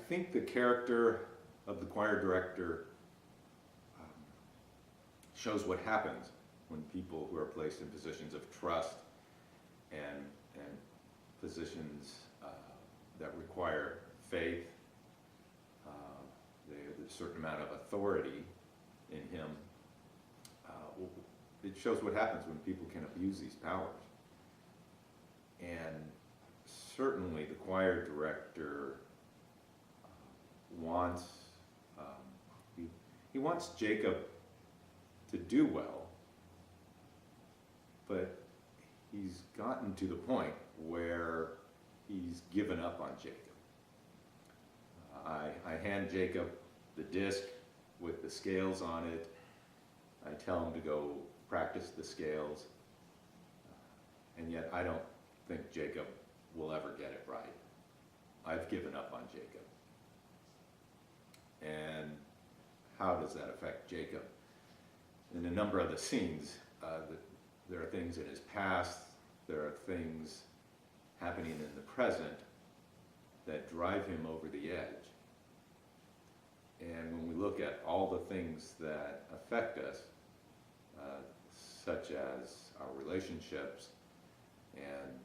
think the character of the choir director shows what happens when people who are placed in positions of trust and positions that require faith, there's a certain amount of authority in him. It shows what happens when people can abuse these powers. And certainly the choir director wants, he wants Jacob to do well, but he's gotten to the point where he's given up on Jacob. I hand Jacob the disc with the scales on it. I tell him to go practice the scales, and yet I don't think Jacob will ever get it right. I've given up on Jacob. And how does that affect Jacob? In a number of the scenes, there are things in his past, there are things happening in the present that drive him over the edge. And when we look at all the things that affect us, such as our relationships and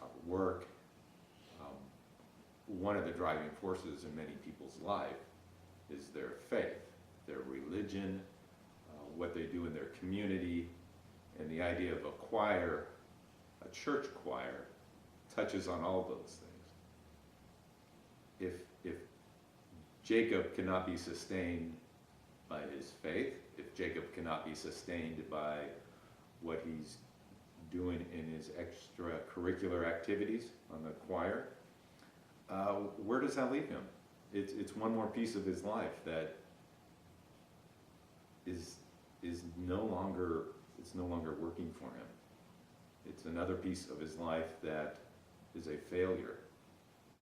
our work, one of the driving forces in many people's life is their faith, their religion, what they do in their community, and the idea of a choir, a church choir, touches on all those things. If Jacob cannot be sustained by his faith, if Jacob cannot be sustained by what he's doing in his extracurricular activities on the choir, where does that leave him? It's one more piece of his life that is no longer working for him. It's another piece of his life that is a failure.